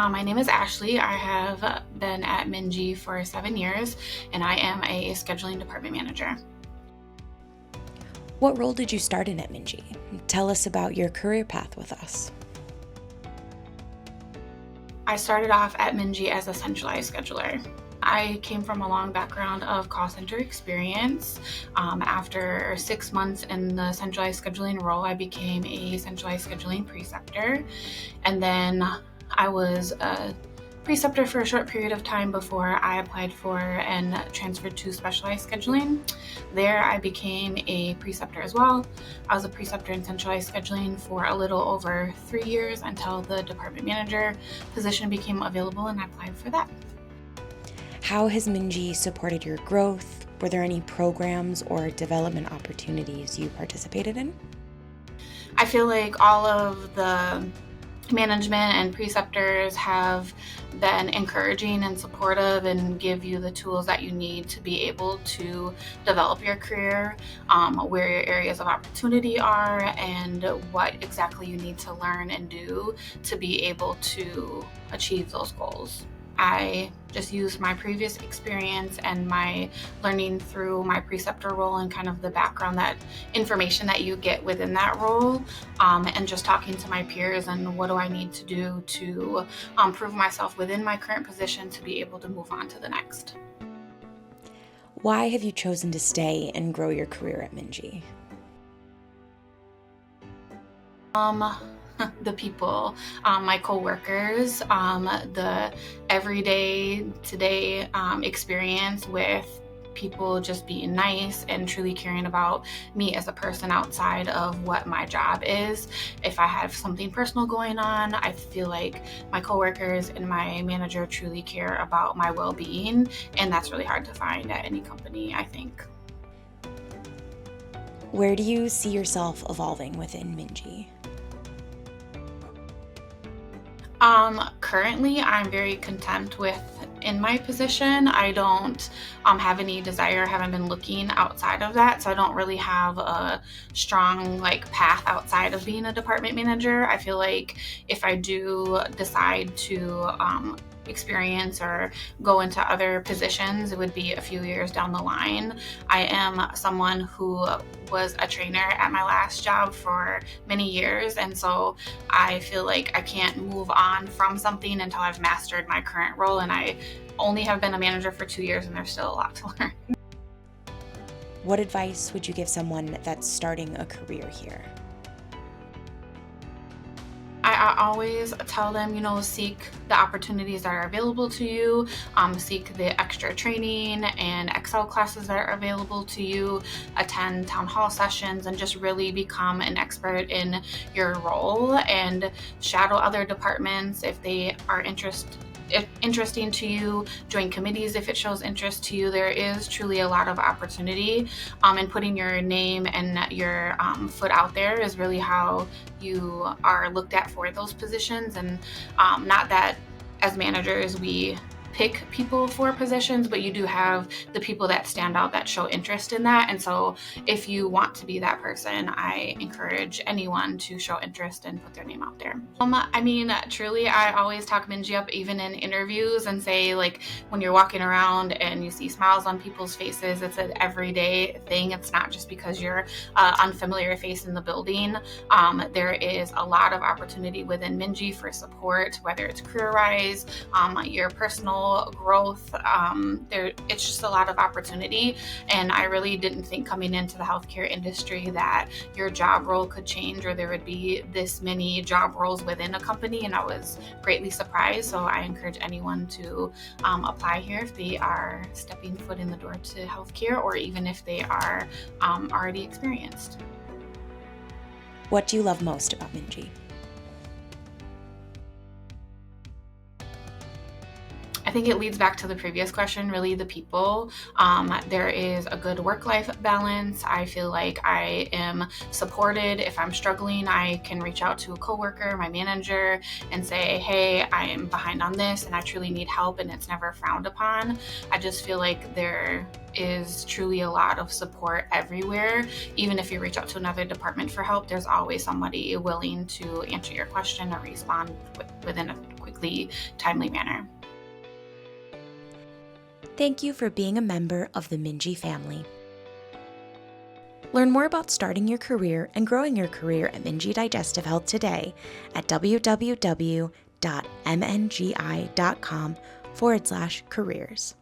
My name is Ashley. I have been at MNGI for 7 years, and I am a scheduling department manager. What role did you start in at MNGI? Tell us about your career path with us. I started off at MNGI as a centralized scheduler. I came from a long background of call center experience. After 6 months in the centralized scheduling role, I became a centralized scheduling preceptor. And then I was a preceptor for a short period of time before I applied for and transferred to specialized scheduling. There I became a preceptor as well. I was a preceptor in centralized scheduling for a little over 3 years until the department manager position became available, and I applied for that. How has MNGI supported your growth? Were there any programs or development opportunities you participated in? I feel like all of the management and preceptors have been encouraging and supportive and give you the tools that you need to be able to develop your career, where your areas of opportunity are, and what exactly you need to learn and do to be able to achieve those goals. I just used my previous experience and my learning through my preceptor role and kind of the background, that information that you get within that role, and just talking to my peers and what do I need to do to prove myself within my current position to be able to move on to the next. Why have you chosen to stay and grow your career at MNGI? The people, my coworkers, the everyday today experience with people just being nice and truly caring about me as a person outside of what my job is. If I have something personal going on, I feel like my coworkers and my manager truly care about my well-being, and that's really hard to find at any company, I think. Where do you see yourself evolving within MNGI? Currently, I'm very content in my position. I don't have any desire, haven't been looking outside of that, so I don't really have a strong path outside of being a department manager. I feel like if I do decide to experience or go into other positions, it would be a few years down the line. I am someone who was a trainer at my last job for many years, and so I feel like I can't move on from something until I've mastered my current role, and I only have been a manager for 2 years and there's still a lot to learn. What advice would you give someone that's starting a career here? I always tell them, seek the opportunities that are available to you, seek the extra training and Excel classes that are available to you, attend town hall sessions, and just really become an expert in your role, and shadow other departments if they are interesting to you. Join committees if it shows interest to you. There is truly a lot of opportunity, and putting your name and your foot out there is really how you are looked at for those positions. And not that as managers we pick people for positions, but you do have the people that stand out that show interest in that. And so if you want to be that person, I encourage anyone to show interest and put their name out there. Truly, I always talk MNGI up even in interviews and say, when you're walking around and you see smiles on people's faces, it's an everyday thing. It's not just because you're an unfamiliar face in the building. There is a lot of opportunity within MNGI for support, whether it's career-wise, your personal growth. It's just a lot of opportunity, and I really didn't think coming into the healthcare industry that your job role could change or there would be this many job roles within a company, and I was greatly surprised. So I encourage anyone to apply here if they are stepping foot in the door to healthcare, or even if they are already experienced. What do you love most about MNGI? I think it leads back to the previous question, really the people. There is a good work-life balance. I feel like I am supported. If I'm struggling, I can reach out to a coworker, my manager, and say, hey, I am behind on this and I truly need help, and it's never frowned upon. I just feel like there is truly a lot of support everywhere. Even if you reach out to another department for help, there's always somebody willing to answer your question or respond within a quick quickly, timely manner. Thank you for being a member of the MNGI family. Learn more about starting your career and growing your career at MNGI Digestive Health today at www.mngi.com/careers.